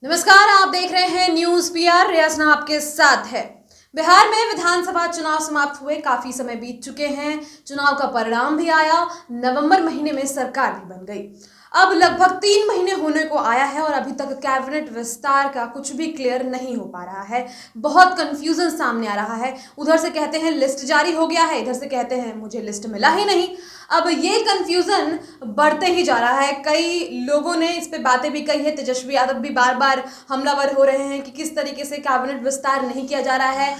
नमस्कार, आप देख रहे हैं न्यूज पीआर। रियासना आपके साथ है। बिहार में विधानसभा चुनाव समाप्त हुए काफी समय बीत चुके हैं। चुनाव का परिणाम भी आया। नवंबर महीने में सरकार भी बन गई। अब लगभग 3 महीने होने को आया है और अभी तक कैबिनेट विस्तार का कुछ भी क्लियर नहीं हो पा रहा है। बहुत कंफ्यूजन सामने आ रहा है। उधर से कहते हैं लिस्ट जारी हो गया है, इधर से कहते हैं मुझे लिस्ट मिला ही नहीं। अब ये कंफ्यूजन बढ़ते ही जा रहा है। कई लोगों ने इस पे बातें भी कही है। तेजस्वी यादव भी बार बार हमलावर हो रहे हैं कि किस तरीके से कैबिनेट विस्तार नहीं किया जा रहा है।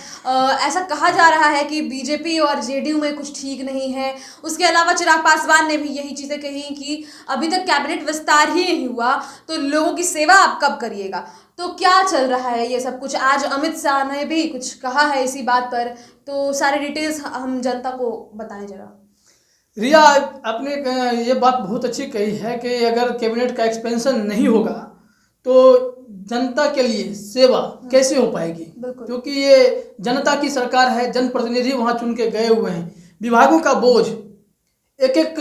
ऐसा कहा जा रहा है कि बीजेपी और जेडीयू में कुछ ठीक नहीं है। उसके अलावा चिराग पासवान ने भी यही चीज़ें कही कि अभी तक कैबिनेट विस्तार ही नहीं हुआ तो लोगों की सेवा आप कब करिएगा। तो क्या चल रहा है ये सब कुछ। आज अमित शाह ने भी कुछ कहा है इसी बात पर, तो सारे डिटेल्स हम जनता को बताएं जरा। रिया, आपने ये बात बहुत अच्छी कही है कि अगर कैबिनेट का एक्सपेंशन नहीं होगा तो जनता के लिए सेवा कैसे हो पाएगी, क्योंकि ये जनता की सरकार है। जनप्रतिनिधि वहाँ चुन के गए हुए हैं। विभागों का बोझ एक एक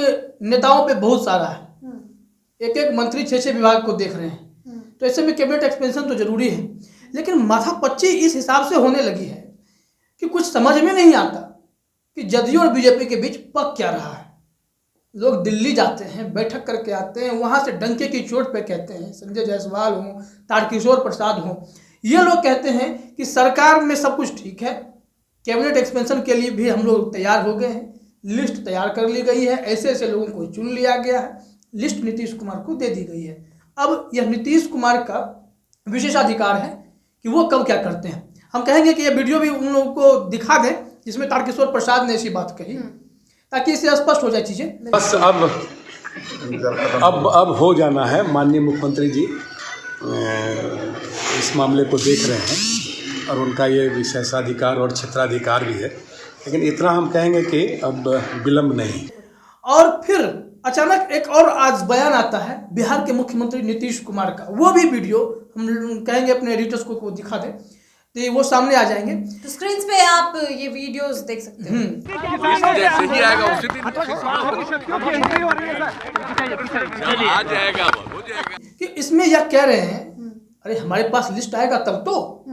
नेताओं पे बहुत सारा है। एक एक मंत्री 6-6 विभाग को देख रहे हैं। तो ऐसे में कैबिनेट एक्सपेंशन तो जरूरी है, लेकिन माथापच्ची इस हिसाब से होने लगी है कि कुछ समझ में नहीं आता कि जदयू और बीजेपी के बीच पक क्या रहा है। लोग दिल्ली जाते हैं, बैठक करके आते हैं, वहाँ से डंके की चोट पे कहते हैं, संजय जायसवाल हों, तारकिशोर प्रसाद हों, ये लोग कहते हैं कि सरकार में सब कुछ ठीक है, कैबिनेट एक्सपेंशन के लिए भी हम लोग तैयार हो गए हैं, लिस्ट तैयार कर ली गई है, ऐसे ऐसे लोगों को चुन लिया गया है, लिस्ट नीतीश कुमार को दे दी गई है। अब यह नीतीश कुमार का विशेषाधिकार है कि वो कब क्या करते हैं। हम कहेंगे कि यह वीडियो भी उन लोगों को दिखा दें जिसमें तारकिशोर प्रसाद ने ऐसी बात कही, ताकि इससे स्पष्ट हो जाए चीजें। बस अब हो जाना है। माननीय मुख्यमंत्री जी इस मामले को देख रहे हैं और उनका ये विशेषाधिकार और क्षेत्राधिकार भी है, लेकिन इतना हम कहेंगे कि अब विलंब नहीं। और फिर अचानक एक और आज बयान आता है बिहार के मुख्यमंत्री नीतीश कुमार का। वो भी वीडियो हम कहेंगे अपने एडिटर्स को दिखा दें तो वो सामने आ जाएंगे। तो स्क्रीन पे आप ये वीडियोस देख सकते हैं। जैसे ही आएगा उसी दिन आ जाएगा, हो जाएगा। कि इसमें यह कह रहे हैं अरे हमारे पास लिस्ट आएगा तब तो,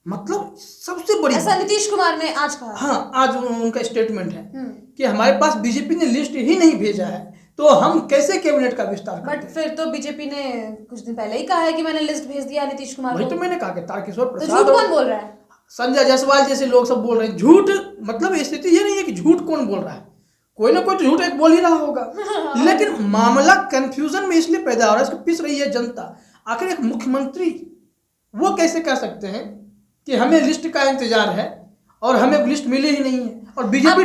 मतलब सबसे बड़ी ऐसा नीतीश कुमार ने आज कहा। हाँ, आज उनका स्टेटमेंट है कि हमारे पास बीजेपी ने लिस्ट ही नहीं भेजा है तो हम कैसे कैबिनेट का विस्तार करें। बट फिर तो बीजेपी ने कुछ दिन पहले ही कहा है कि मैंने लिस्ट भेज दिया नीतीश कुमार को। वही तो मैंने कहा कि तारकिशोर तो प्रसाद झूठ कौन बोल रहा है? संजय जायसवाल जैसे लोग सब बोल रहे हैं झूठ। मतलब स्थिति ये नहीं है कि झूठ कौन बोल रहा है, कोई ना कोई तो झूठ एक बोल ही रहा होगा। लेकिन मामला कंफ्यूजन में इसलिए पैदा हो रहा है, इसको पिस रही है जनता। आखिर एक मुख्यमंत्री वो कैसे कह सकते हैं कि हमें लिस्ट का इंतजार है और हमें लिस्ट मिली ही नहीं है। और बीजेपी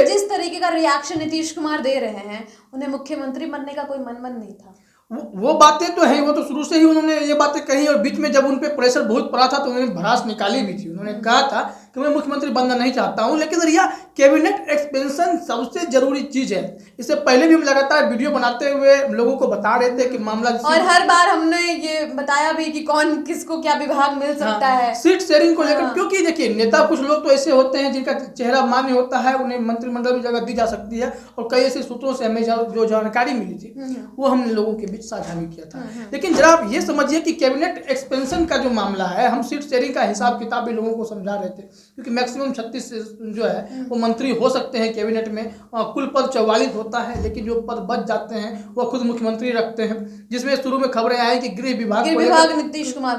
जिस तरीके का रिएक्शन नीतीश कुमार दे रहे हैं, उन्हें मुख्यमंत्री बनने का कोई मन नहीं था। वो बातें तो हैं, वो तो शुरू से ही उन्होंने ये बातें कही। और बीच में जब उन पे प्रेशर बहुत पड़ा था तो उन्होंने भड़ास निकाली भी थी। उन्होंने कहा था कि मैं मुख्यमंत्री बनना नहीं चाहता हूं, लेकिन रिया कैबिनेट एक्सपेंशन सबसे जरूरी चीज है। इससे पहले भी हम लगातार वीडियो बनाते हुए लोगों को बता रहे थे कि मामला, और हर बार हमने ये बताया भी कि कौन किसको क्या विभाग मिल सकता है सीट शेयरिंग को लेकर। क्योंकि देखिए नेता कुछ लोग तो ऐसे होते हैं जिनका चेहरा मान्य होता है, उन्हें मंत्रिमंडल में जगह दी जा सकती है। और कई ऐसे सूत्रों से हमें जो जानकारी मिली थी वो हमने लोगों के बीच साझा भी किया था। लेकिन जरा आप ये समझिए कि कैबिनेट एक्सपेंशन का जो मामला है, हम सीट शेयरिंग का हिसाब किताब भी लोगों को समझा रहे थे, क्योंकि मैक्सिमम 36 जो है वो मंत्री हो सकते हैं कैबिनेट में। कुल पद 44 होता है, लेकिन जो पद बच जाते हैं वो खुद मुख्यमंत्री रखते हैं। जिसमें शुरू में खबरें आई कि गृह विभाग नीतीश कुमार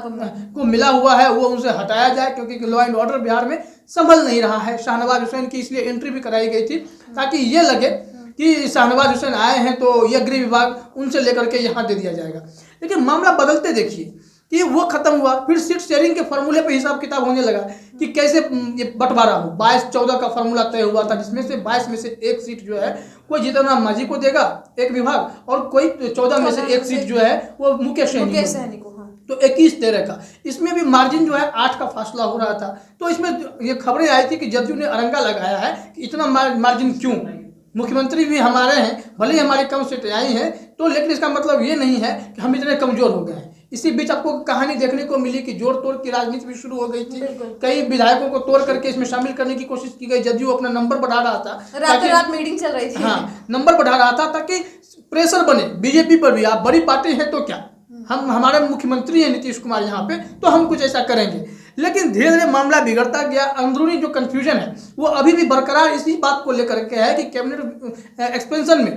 को मिला हुआ है, वो उनसे हटाया जाए, क्योंकि लॉ एंड ऑर्डर बिहार में संभल नहीं रहा है। शाहनवाज हुसैन की इसलिए एंट्री भी कराई गई थी ताकि ये लगे कि शाहनवाज हुसैन आए हैं तो यह गृह विभाग उनसे लेकर के यहाँ दे दिया जाएगा। लेकिन मामला बदलते देखिए कि वो खत्म हुआ, फिर सीट शेयरिंग के फॉर्मूले पे हिसाब किताब होने लगा कि कैसे ये बंटवारा हो। 22-14 का फॉर्मूला तय हुआ था, जिसमें से 22 में से एक सीट जो है वो जीतन मांझी को देगा एक विभाग, और कोई 14 में से एक सीट जो है वो मुकेश सहनी को। तो 21-13 का, इसमें भी मार्जिन जो है 8 का फासला हो रहा था। तो इसमें ये खबरें आई थी कि जदयू ने अरंगा लगाया है कि इतना मार्जिन क्यों, मुख्यमंत्री भी हमारे हैं, भले ही हमारी कम सीटें आई हैं तो, लेकिन इसका मतलब ये नहीं है कि हम इतने कमजोर हो गए हैं। इसी बीच आपको कहानी देखने को मिली कि जोड़ तोड़ की राजनीति भी शुरू हो गई थी। कई विधायकों को तोड़ करके इसमें शामिल करने की कोशिश की गई। जदयू अपना नंबर बढ़ा रहा था, रात मीटिंग चल रही थी। हाँ, नंबर बढ़ा रहा था ताकि प्रेशर बने बीजेपी पर भी। आप बड़ी पार्टी है तो क्या, हम हमारे मुख्यमंत्री हैं नीतीश कुमार यहाँ पे, तो हम कुछ ऐसा करेंगे। लेकिन धीरे धीरे मामला बिगड़ता गया। अंदरूनी जो कंफ्यूजन है वो अभी भी बरकरार इसी बात को लेकर के है कि कैबिनेट एक्सपेंशन में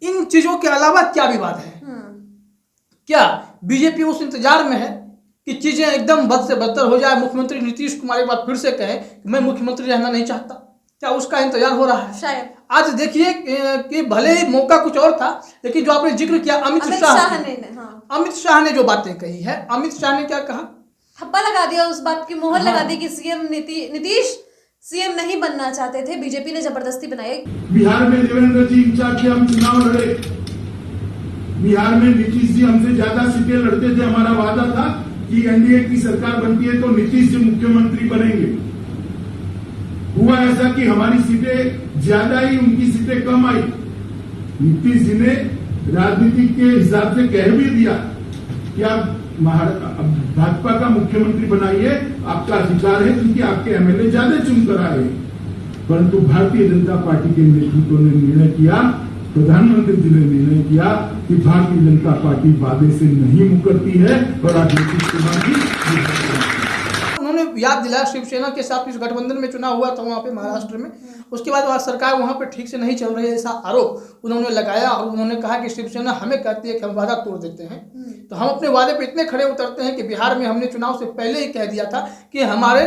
इन चीजों के अलावा क्या विवाद है। क्या बीजेपी उस इंतजार में है कि चीजें एकदम बद से बदतर हो जाए, मुख्यमंत्री नीतीश कुमार एक बार फिर से कहें कि मैं मुख्यमंत्री रहना नहीं चाहता? क्या उसका इंतजार हो रहा है? शायद आज देखिए कि भले ही मौका कुछ और था, लेकिन जो आपने जिक्र किया अमित शाह ने जो बातें कही है, अमित शाह ने क्या कहा? ठप्पा लगा दिया उस बात की, मोहर लगा दी कि सीएम नीतीश सीएम नहीं बनना चाहते थे, बीजेपी ने जबरदस्ती बनाई। बिहार में देवेंद्र जी इंचार्ज थे, हम चुनाव लड़े। बिहार में नीतीश जी हमसे ज्यादा सीटें लड़ते थे। हमारा वादा था कि एनडीए की सरकार बनती है तो नीतीश जी मुख्यमंत्री बनेंगे। हुआ ऐसा कि हमारी सीटें ज्यादा ही, उनकी सीटें कम आई। नीतीश जी ने राजनीति के हिसाब से कह भी दिया कि आप भाजपा का मुख्यमंत्री बनाइए, आपका अधिकार है, क्योंकि आपके एमएलए ज्यादा चुनकर आए। परंतु भारतीय जनता पार्टी के नेतृत्व ने निर्णय किया, प्रधानमंत्री जी ने निर्णय किया कि भारतीय जनता पार्टी वादे से नहीं मुकरती है और आज नीतीश कुमार जी उन्होंने याद दिलाया शिवसेना के साथ इस गठबंधन में चुनाव हुआ था वहाँ पे महाराष्ट्र में। उसके बाद वहाँ सरकार वहाँ पे ठीक से नहीं चल रही है, ऐसा आरोप उन्होंने लगाया। और उन्होंने कहा कि शिवसेना हमें कहती है कि हम वादा तोड़ देते हैं, तो हम अपने वादे पे इतने खड़े उतरते हैं कि बिहार में हमने चुनाव से पहले ही कह दिया था कि हमारे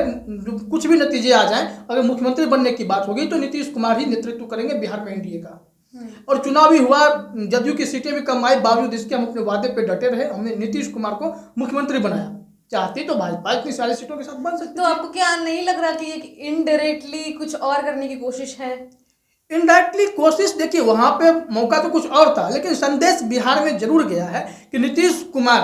कुछ भी नतीजे आ जाएं, अगर मुख्यमंत्री बनने की बात होगी तो नीतीश कुमार ही नेतृत्व करेंगे बिहार में एनडीए का। और चुनाव भी हुआ, जदयू की सीटें भी कम आई, बावजूद इसके हम अपने वादे पे डटे रहे। हमने नीतीश कुमार को मुख्यमंत्री बनाया। चाहती तो भाजपा इतनी सारी सीटों के साथ बन सकती। तो आपको क्या नहीं लग रहा कि ये इनडायरेक्टली कुछ और करने की कोशिश है? इनडायरेक्टली कोशिश, देखिए वहां पे मौका तो कुछ और था, लेकिन संदेश बिहार में जरूर गया है कि नीतीश कुमार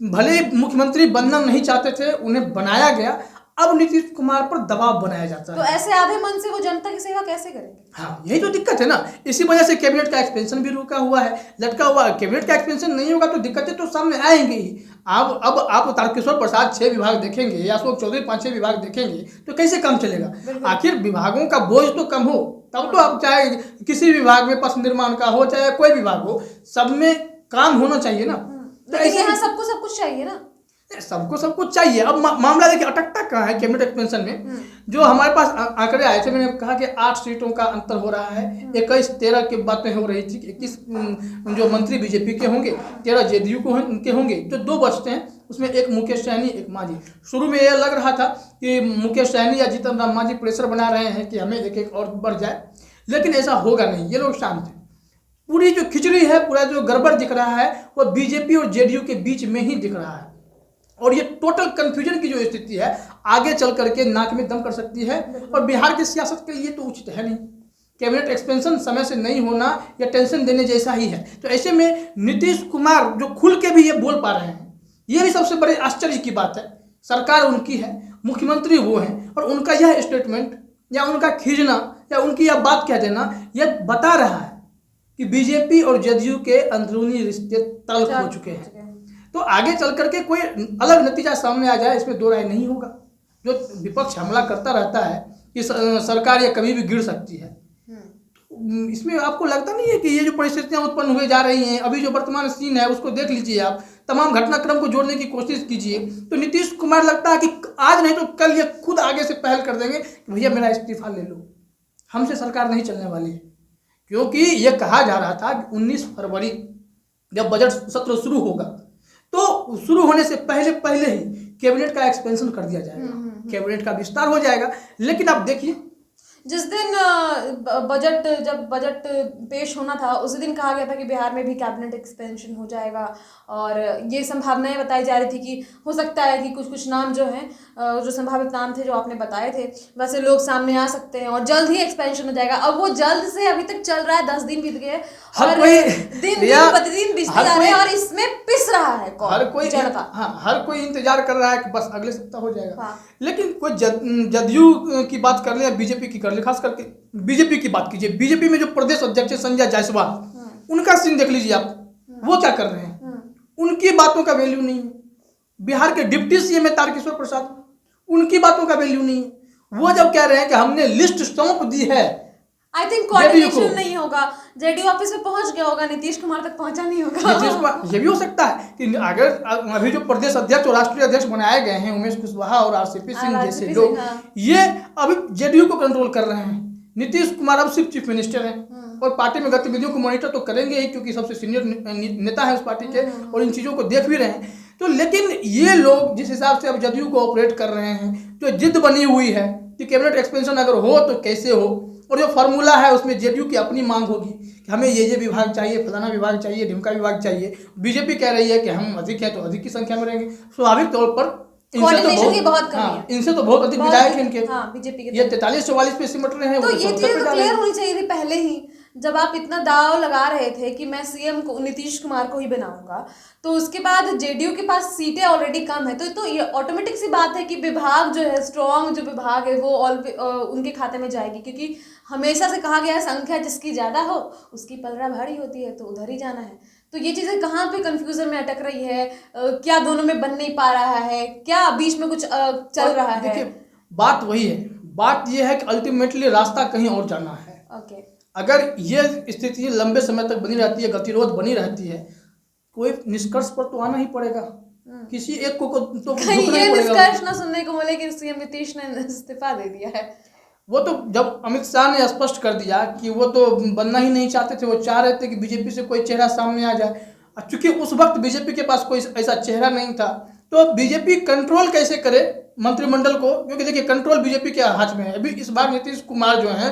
भले मुख्यमंत्री बनना नहीं चाहते थे, उन्हें बनाया गया। अब नीतीश कुमार पर दबाव बनाया जाता है। तो ऐसे आधे मन से वो जनता की सेवा कैसे करेंगे? हाँ, यही तो दिक्कत है ना। इसी वजह से कैबिनेट का एक्सपेंशन भी रुका हुआ है, लटका हुआ है। कैबिनेट का एक्सपेंशन नहीं होगा तो दिक्कतें तो सामने आएंगी ही। अब आप तारकिशोर प्रसाद 6 विभाग देखेंगे या अशोक चौधरी 5-6 विभाग देखेंगे तो कैसे काम चलेगा? आखिर विभागों का बोझ तो कम हो, तब तो आप चाहे किसी विभाग में पथ निर्माण का हो, चाहे कोई विभाग हो, सब में काम होना चाहिए ना। लेकिन यहाँ सबको सब कुछ चाहिए ना। सबको सब कुछ चाहिए। अब मामला देखिए अटकता कहाँ है कैबिनेट एक्सपेंशन में। जो हमारे पास आंकड़े आए थे, मैंने कहा कि 8 सीटों का अंतर हो रहा है। 21-13 की बातें हो रही थी। 21 जो मंत्री बीजेपी के होंगे, 13 जेडीयू के होंगे, तो 2 बचते हैं। उसमें एक मुकेश सैनी, एक मांझी। शुरू में यह लग रहा था कि मुकेश सैनी या जीतन राम मांझी प्रेशर बना रहे हैं कि हमें एक और बढ़ जाए, लेकिन ऐसा होगा नहीं। ये लोग शांत हैं। पूरी जो खिचड़ी है, पूरा जो गड़बड़ दिख रहा है, वो बीजेपी और जेडीयू के बीच में ही दिख रहा है। और ये टोटल कंफ्यूजन की जो स्थिति है, आगे चल करके नाक में दम कर सकती है। और बिहार की सियासत के लिए तो उचित है नहीं। कैबिनेट एक्सपेंशन समय से नहीं होना या टेंशन देने जैसा ही है। तो ऐसे में नीतीश कुमार जो खुल के भी ये बोल पा रहे हैं, ये भी सबसे बड़े आश्चर्य की बात है। सरकार उनकी है, मुख्यमंत्री वो हैं, और उनका यह स्टेटमेंट या उनका खींचना या उनकी यह बात कह देना, यह बता रहा है कि बीजेपी और जेडीयू के अंदरूनी रिश्ते तल्ख हो चुके हैं। तो आगे चल करके कोई अलग नतीजा सामने आ जाए, इसमें दो राय नहीं होगा। जो विपक्ष हमला करता रहता है कि सरकार ये कभी भी गिर सकती है, इसमें आपको लगता नहीं है कि ये जो परिस्थितियां उत्पन्न हुए जा रही हैं, अभी जो वर्तमान सीन है उसको देख लीजिए आप, तमाम घटनाक्रम को जोड़ने की कोशिश कीजिए, तो नीतीश कुमार लगता है कि आज नहीं तो कल ये खुद आगे से पहल कर देंगे कि भैया मेरा इस्तीफा ले लो, हमसे सरकार नहीं चलने वाली है। क्योंकि ये कहा जा रहा था कि 19 फरवरी जब बजट सत्र शुरू होगा, तो शुरू होने से पहले ही कैबिनेट का एक्सपेंशन कर दिया जाएगा, कैबिनेट का विस्तार हो जाएगा। लेकिन आप देखिए, जिस दिन जब बजट पेश होना था, उसी दिन कहा गया था कि बिहार में भी कैबिनेट एक्सपेंशन हो जाएगा, और ये संभावनाएं बताई जा रही थी कि हो सकता है कि कुछ नाम जो हैं, जो संभावित नाम थे जो आपने बताए थे, वैसे लोग सामने आ सकते हैं और जल्द ही एक्सपेंशन हो जाएगा। अब वो जल्द से अभी तक चल रहा है, 10 दिन बीत गए और दिन प्रतिदिन बीतते जा रहे हैं, और इसमें पिस रहा है हर कोई इंतजार कर रहा है कि बस अगले सप्ताह हो जाएगा। लेकिन कोई जदयू की बात कर ले या बीजेपी की कर ले, खास करके बीजेपी की बात कीजिए। बीजेपी में जो प्रदेश अध्यक्ष संजय जायसवाल, उनका सीन देख लीजिए आप, वो क्या कर रहे हैं। उनकी बातों का वैल्यू नहीं है। बिहार के डिप्टी सीएम है तारकिशोर प्रसाद, उनकी बातों का वैल्यू नहीं है। वो जब कह रहे हैं कि हमने लिस्ट सौंप दी है आई थिंक कोऑर्डिनेशन नहीं होगा, जेडीयू ऑफिस में पहुंच गया होगा, नीतीश कुमार तक पहुंचा नहीं होगा। नीतीश कुमार, ये भी हो सकता है कि अगर अभी जो प्रदेश अध्यक्ष और राष्ट्रीय अध्यक्ष बनाए गए हैं उमेश कुशवाहा और आरसीपी सिंह जैसे लोग, ये अभी जेडीयू को कंट्रोल कर रहे हैं। नीतीश कुमार अब सिर्फ चीफ मिनिस्टर हैं और पार्टी में गतिविधियों को मॉनिटर तो करेंगे ही, क्योंकि सबसे सीनियर नेता है उस पार्टी के और इन चीज़ों को देख भी रहे हैं। तो लेकिन ये लोग जिस हिसाब से अब जदयू को ऑपरेट कर रहे हैं, जो जिद बनी हुई है कि कैबिनेट एक्सपेंशन अगर हो तो कैसे हो, और जो फार्मूला है उसमें जेडीयू की अपनी मांग होगी कि हमें ये विभाग चाहिए, फलाना विभाग चाहिए, ढिमका विभाग चाहिए। बीजेपी कह रही है कि हम अधिक हैं तो अधिक की संख्या में रहेंगे। स्वाभाविक तौर पर इनसे तो बहुत अधिक विधायक हैं इनके, बीजेपी के, ये 43-44 पे सिमट रहे हैं। तो ये चीज क्लियर होनी चाहिए थी पहले ही, जब आप इतना दाव लगा रहे थे कि मैं सीएम को नीतीश कुमार को ही बनाऊंगा, तो उसके बाद जेडीयू के पास सीटें ऑलरेडी कम है, तो ये ऑटोमेटिक सी बात है कि विभाग जो है, स्ट्रॉन्ग जो विभाग है वो उनके खाते में जाएगी, क्योंकि हमेशा से कहा गया है संख्या जिसकी ज्यादा हो उसकी पलड़ा भारी होती है, तो उधर ही जाना है। तो ये चीजें कहाँ पे कंफ्यूजन में अटक रही है, क्या दोनों में बन नहीं पा रहा है, क्या बीच में कुछ चल रहा है? देखिए बात वही है, बात ये है कि अल्टीमेटली रास्ता कहीं और जाना है। ओके, अगर ये स्थिति लंबे समय तक बनी रहती है, गतिरोध बनी रहती है, कोई निष्कर्ष पर तो आना ही पड़ेगा, किसी एक को तो कहीं ये निष्कर्ष ना सुनने को मिले कि सीएम नीतीश ने इस्तीफा दे दिया है। वो तो जब अमित शाह ने स्पष्ट कर दिया कि वो तो बनना ही नहीं चाहते थे, वो चाह रहे थे कि बीजेपी से कोई चेहरा सामने आ जाए। चूंकि उस वक्त बीजेपी के पास कोई ऐसा चेहरा नहीं था, तो बीजेपी कंट्रोल कैसे करे मंत्रिमंडल को, क्योंकि देखिए कंट्रोल बीजेपी के हाथ में है। अभी इस बार नीतीश कुमार जो है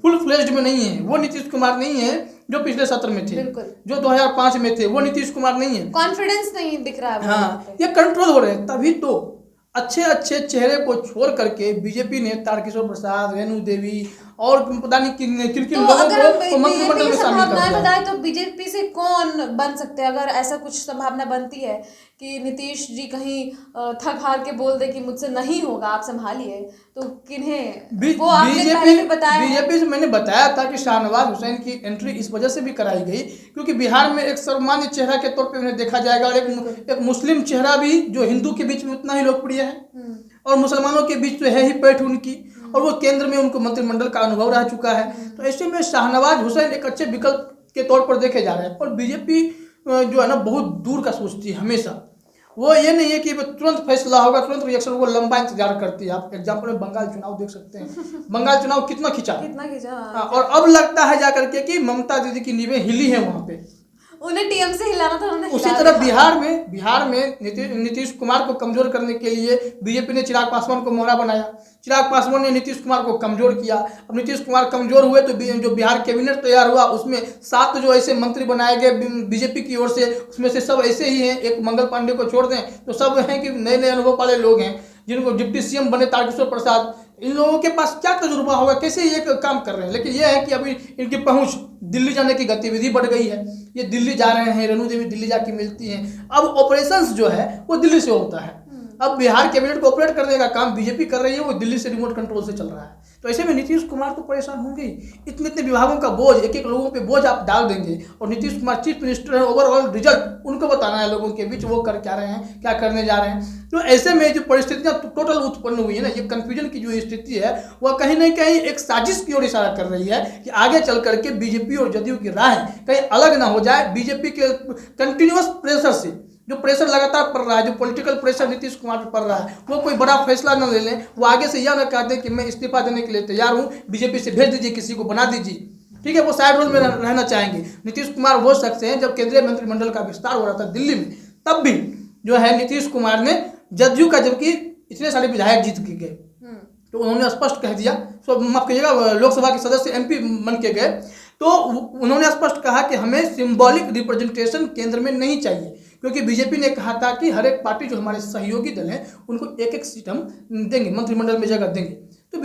फुल फ्लेज्ड में नहीं है, वो नीतीश कुमार नहीं है जो पिछले सत्र में थे, जो 2005 में थे, वो नीतीश कुमार नहीं है। कॉन्फिडेंस नहीं दिख रहा है। हाँ, ये कंट्रोल हो रहे हैं। तभी तो अच्छे अच्छे चेहरे को छोड़ करके बीजेपी ने तारकिशोर प्रसाद, रेणु देवी और पता नहीं किन लोगों को मंत्रिमंडल में शामिल कर दिया। बताए तो बीजेपी से कौन बन सकते हैं, अगर ऐसा कुछ संभावना बनती है कि नीतीश जी कहीं थक हार के बोल दे कि मुझसे नहीं होगा, आप संभालिए, तो किन्हें? वो आपने पहले भी बताया, बीजेपी से मैंने बताया था कि शाहनवाज हुसैन की एंट्री इस वजह से भी कराई गई क्योंकि बिहार में एक सर्वमान्य चेहरा के तौर पे उन्हें देखा जाएगा, और एक मुस्लिम चेहरा भी जो हिंदू के बीच में उतना ही लोकप्रिय है और मुसलमानों के बीच तो है ही पैठ उनकी, और वो केंद्र में उनको मंत्रिमंडल का अनुभव रह चुका है। तो ऐसे में शाहनवाज हुसैन एक अच्छे विकल्प के तौर पर देखे जा रहे हैं। और बीजेपी जो है ना बहुत दूर का सोचती है हमेशा, वो ये नहीं है कि तुरंत फैसला होगा, तुरंत रिएक्शन, वो लंबा इंतजार करती है। आप एग्जाम्पल में बंगाल चुनाव देख सकते हैं, बंगाल चुनाव कितना खिंचा। और अब लगता है जाकर के कि ममता दीदी की नींवें हिली है वहां पे, उन्हें टीएम से हिलाना था, उन्होंने उसी तरह बिहार में नीतीश कुमार को कमजोर करने के लिए बीजेपी ने चिराग पासवान को मोहरा बनाया। चिराग पासवान ने नीतीश कुमार को कमजोर किया। अब नीतीश कुमार कमजोर हुए तो जो बिहार कैबिनेट तैयार हुआ उसमें 7 जो ऐसे मंत्री बनाए गए बीजेपी की ओर से, उसमें से सब ऐसे ही हैं, एक मंगल पांडे को छोड़ दें तो सब हैं कि नए नए अनुभव वाले लोग हैं, जिनको डिप्टी सीएम बने तारकिशोर प्रसाद। इन लोगों के पास क्या तजुर्बा होगा, कैसे ये काम कर रहे हैं। लेकिन यह है कि अभी इनकी पहुंच, दिल्ली जाने की गतिविधि बढ़ गई है, ये दिल्ली जा रहे हैं, रेणु देवी दिल्ली जाके मिलती हैं। अब ऑपरेशंस जो है वो दिल्ली से होता है। अब बिहार कैबिनेट को ऑपरेट करने का काम बीजेपी कर रही है, वो दिल्ली से रिमोट कंट्रोल से चल रहा है। तो ऐसे में नीतीश कुमार तो परेशान होंगे। इतने इतने विभागों का बोझ, एक एक लोगों पे बोझ आप डाल देंगे, और नीतीश कुमार चीफ मिनिस्टर है, ओवरऑल रिजल्ट उनको बताना है लोगों के बीच, वो कर क्या रहे हैं, क्या करने जा रहे हैं। तो ऐसे में जो परिस्थितियां टोटल उत्पन्न हुई है ना, ये कंफ्यूजन की जो स्थिति है वह कहीं ना कहीं एक साजिश की ओर इशारा कर रही है कि आगे चल करके बीजेपी और जदयू की राह कहीं अलग ना हो जाए। बीजेपी के कंटिन्यूअस प्रेशर से, जो प्रेशर लगातार पड़ रहा है, जो पॉलिटिकल प्रेशर नीतीश कुमार पर पड़ रहा है, वो कोई बड़ा फैसला न ले लें, वो आगे से यह न कह दें कि मैं इस्तीफा देने के लिए तैयार हूँ, बीजेपी से भेज दीजिए, किसी को बना दीजिए। ठीक है, वो साइड रोल में रहना चाहेंगे। नीतीश कुमार वो शख्स हैं, जब केंद्रीय मंत्रिमंडल का विस्तार हो रहा था दिल्ली में, तब भी जो है नीतीश कुमार ने जदयू का, जबकि इतने सारे विधायक जीत के गए, तो उन्होंने स्पष्ट कह दिया, माफ करिएगा, लोकसभा के सदस्य एमपी बन के गए, तो उन्होंने स्पष्ट कहा कि हमें सिंबॉलिक रिप्रेजेंटेशन केंद्र में नहीं चाहिए, क्योंकि बीजेपी ने कहा था कि हर एक पार्टी जो हमारे सहयोगी दल हैं उनको एक एक सीट हम देंगे, मंत्रिमंडल में जगह देंगे। तो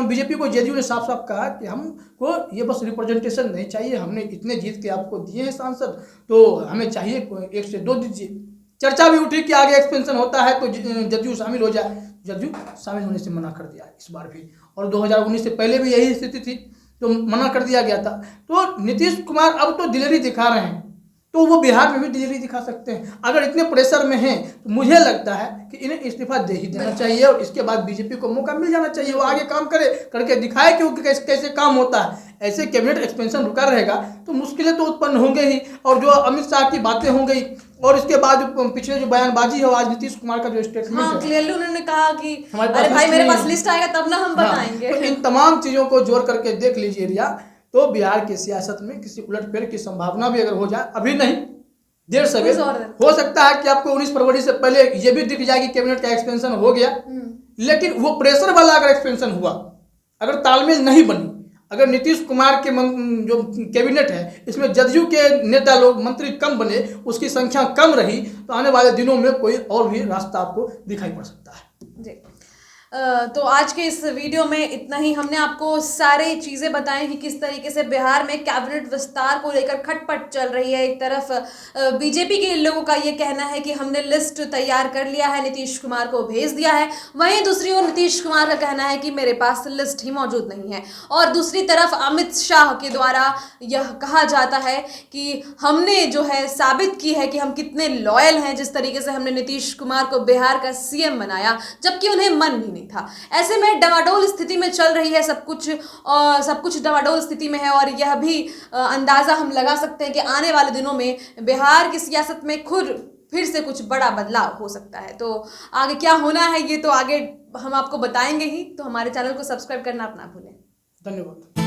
बीजेपी को जेडीयू ने साफ साफ कहा कि हमको ये बस रिप्रेजेंटेशन नहीं चाहिए, हमने इतने जीत के आपको दिए हैं सांसद, तो हमें चाहिए 1 से 2 दीजिए। चर्चा भी उठी कि आगे एक्सपेंशन होता है तो जदयू शामिल हो जाए, जदयू शामिल होने से मना कर दिया इस बार भी, और 2019 से पहले भी यही स्थिति थी, तो मना कर दिया गया था। तो नीतीश कुमार अब तो दिलेरी दिखा रहे हैं, तो वो बिहार में भी दिलेरी दिखा सकते हैं। अगर इतने प्रेशर में हैं तो मुझे लगता है कि इन्हें इस्तीफा दे ही देना चाहिए, और इसके बाद बीजेपी को मौका मिल जाना चाहिए, वो आगे काम करे, करके दिखाए कि कैसे काम होता है। ऐसे कैबिनेट एक्सपेंशन रुका रहेगा तो मुश्किलें तो उत्पन्न होंगे ही। और जो अमित शाह की बातें हो गई और इसके बाद जो पिछले जो बयानबाजी है आज नीतीश कुमार का जो स्टेटमेंट हाँ, है, क्लियरली उन्होंने कहा कि हमारे अरे पास भाई लिस्ट मेरे नहीं पास है। लिस्ट आएगा तब ना हम बताएंगे। तो इन तमाम चीज़ों को जोड़ करके देख लीजिए रिया, तो बिहार की सियासत में किसी उलटफेर की संभावना भी अगर हो जाए, अभी नहीं देर सवेर हो सकता है कि आपको 19 फरवरी से पहले ये भी दिख जाए कि कैबिनेट का एक्सपेंशन हो गया। लेकिन वो प्रेशर वाला अगर एक्सपेंशन हुआ, अगर तालमेल नहीं बनी, अगर नीतीश कुमार के जो कैबिनेट है इसमें जदयू के नेता लोग मंत्री कम बने, उसकी संख्या कम रही, तो आने वाले दिनों में कोई और भी रास्ता आपको दिखाई पड़ सकता है। जी, तो आज के इस वीडियो में इतना ही। हमने आपको सारी चीज़ें बताई कि किस तरीके से बिहार में कैबिनेट विस्तार को लेकर खटपट चल रही है। एक तरफ बीजेपी के लोगों का ये कहना है कि हमने लिस्ट तैयार कर लिया है, नीतीश कुमार को भेज दिया है। वहीं दूसरी ओर नीतीश कुमार का कहना है कि मेरे पास लिस्ट ही मौजूद नहीं है। और दूसरी तरफ अमित शाह के द्वारा यह कहा जाता है कि हमने जो है साबित की है कि हम कितने लॉयल हैं, जिस तरीके से हमने नीतीश कुमार को बिहार का सीएम बनाया, जबकि उन्हें मन भी नहीं था। ऐसे में डवाडोल स्थिति में चल रही है सब कुछ डवाडोल स्थिति में है। और यह भी अंदाजा हम लगा सकते हैं कि आने वाले दिनों में बिहार की सियासत में फिर से कुछ बड़ा बदलाव हो सकता है। तो आगे क्या होना है ये तो आगे हम आपको बताएंगे ही। तो हमारे चैनल को सब्सक्राइब करना आप ना भूलें। धन्यवाद।